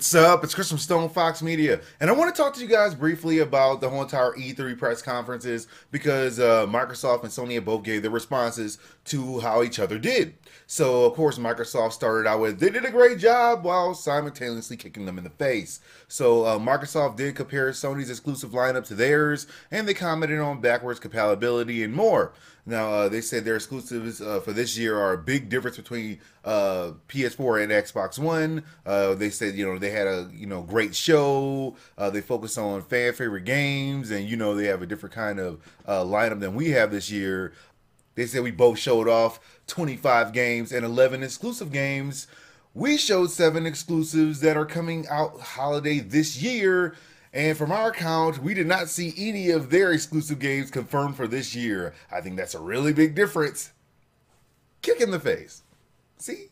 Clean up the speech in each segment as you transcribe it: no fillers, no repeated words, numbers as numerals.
What's up? It's Chris from StonefoxMedia, and I want to talk to you guys briefly about the whole entire E3 press conferences because Microsoft and Sony both gave their responses to how each other did. So, of course, Microsoft started out with, they did a great job while simultaneously kicking them in the face. So, Microsoft did compare Sony's exclusive lineup to theirs, and they commented on backwards compatibility and more. Now, they said their exclusives for this year are a big difference between PS4 and Xbox One. They said, they had a, great show. They focused on fan favorite games, and, they have a different kind of lineup than we have this year. They said we both showed off 25 games and 11 exclusive games. We showed 7 exclusives that are coming out holiday this year. And from our count, we did not see any of their exclusive games confirmed for this year. I think that's a really big difference. Kick in the face. See?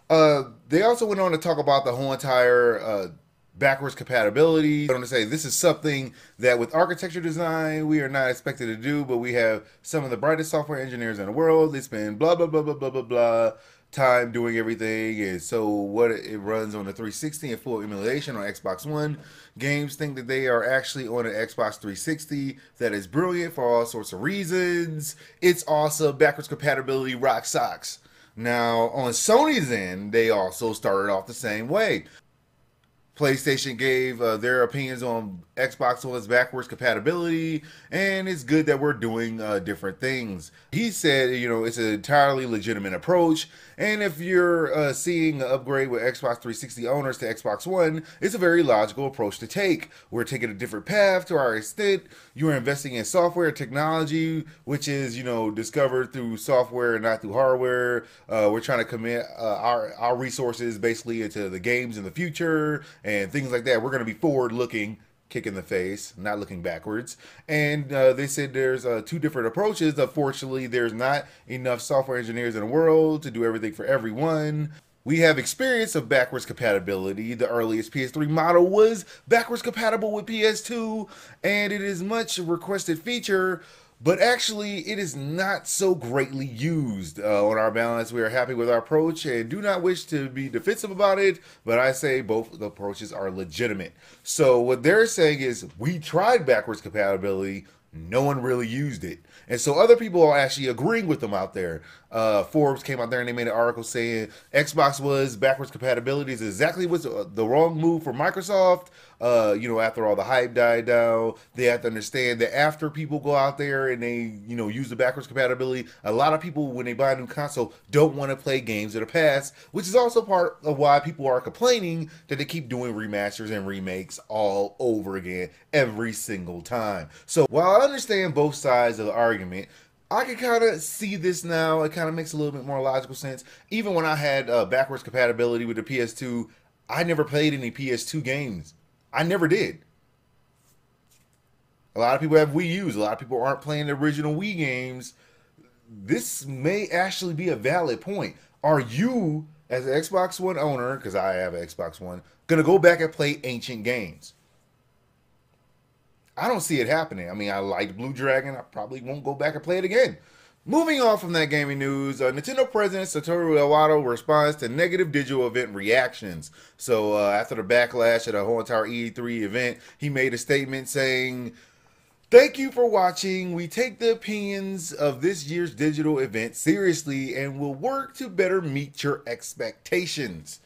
They also went on to talk about the whole entire backwards compatibility. I want to say this is something that with architecture design we are not expected to do, but we have some of the brightest software engineers in the world. They spend blah blah blah blah blah blah blah time doing everything, and so what it runs on the 360 and full emulation on Xbox One. Games think that they are actually on an Xbox 360. That is brilliant for all sorts of reasons. It's awesome. Backwards compatibility rock socks. Now on Sony's end, they also started off the same way. PlayStation gave their opinions on Xbox One's backwards compatibility, and it's good that we're doing different things. He said, it's an entirely legitimate approach, and if you're seeing an upgrade with Xbox 360 owners to Xbox One, it's a very logical approach to take. We're taking a different path to our extent. You're investing in software and technology, which is, discovered through software and not through hardware. We're trying to commit our resources basically into the games in the future and things like that. We're going to be forward-looking, kick in the face, not looking backwards. And they said there's 2 different approaches. Unfortunately, there's not enough software engineers in the world to do everything for everyone. We have experience of backwards compatibility. The earliest PS3 model was backwards compatible with PS2, and it is much requested feature, but actually it is not so greatly used. On our balance, we are happy with our approach and do not wish to be defensive about it, but I say both the approaches are legitimate. So what they're saying is, we tried backwards compatibility, no one really used it. And so other people are actually agreeing with them out there. Forbes came out there and they made an article saying Xbox was backwards compatibility is exactly what's the wrong move for Microsoft. After all the hype died down, they have to understand that after people go out there and they, use the backwards compatibility, a lot of people, when they buy a new console, don't want to play games of the past, which is also part of why people are complaining that they keep doing remasters and remakes all over again every single time. So while I understand both sides of the argument, I can kind of see this now. It kind of makes a little bit more logical sense. Even when I had backwards compatibility with the PS2, I never played any PS2 games. I never did. A lot of people have Wii U's. A lot of people aren't playing the original Wii games. This may actually be a valid point. Are you, as an Xbox One owner, because I have an Xbox One, going to go back and play ancient games? I don't see it happening. I mean, I liked Blue Dragon. I probably won't go back and play it again. Moving on from that gaming news, Nintendo President Satoru Iwata responds to negative digital event reactions. So after the backlash at the whole entire E3 event, he made a statement saying, "Thank you for watching. We take the opinions of this year's digital event seriously and will work to better meet your expectations."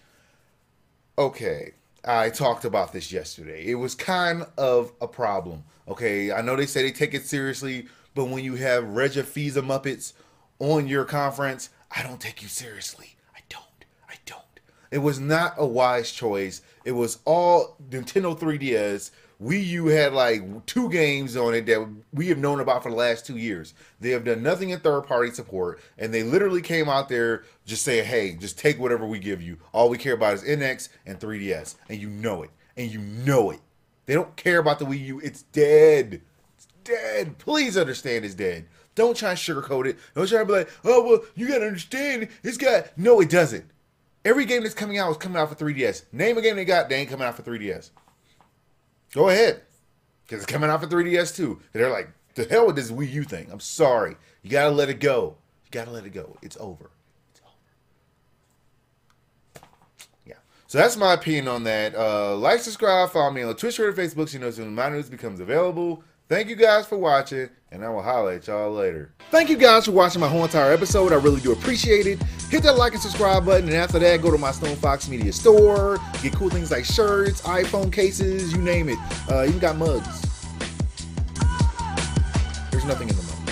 Okay. I talked about this yesterday. It was kind of a problem. Okay, I know they say they take it seriously, but when you have Regia Fisa Muppets on your conference, I don't take you seriously. I don't. It was not a wise choice. It was all Nintendo 3DS. Wii U had like 2 games on it that we have known about for the last 2 years. They have done nothing in third-party support, and they literally came out there just saying, hey, just take whatever we give you. All we care about is NX and 3DS, and you know it. They don't care about the Wii U. It's dead. It's dead. Please understand it's dead. Don't try and sugarcoat it. Don't try to be like, oh, well, you got to understand. It's got... No, it doesn't. Every game that's coming out is coming out for 3DS. Name a game they got, they ain't coming out for 3DS. Go ahead, because it's coming out for 3DS too. And they're like, the hell with this Wii U thing. I'm sorry. You got to let it go. It's over. Yeah. So that's my opinion on that. Like, subscribe, follow me on Twitch, Twitter, Facebook, so you know soon my news becomes available. Thank you guys for watching, and I will holler at y'all later. Thank you guys for watching my whole entire episode. I really do appreciate it. Hit that like and subscribe button, and after that, go to my StonefoxMedia store. Get cool things like shirts, iPhone cases, you name it. Even got mugs. There's nothing in the mug.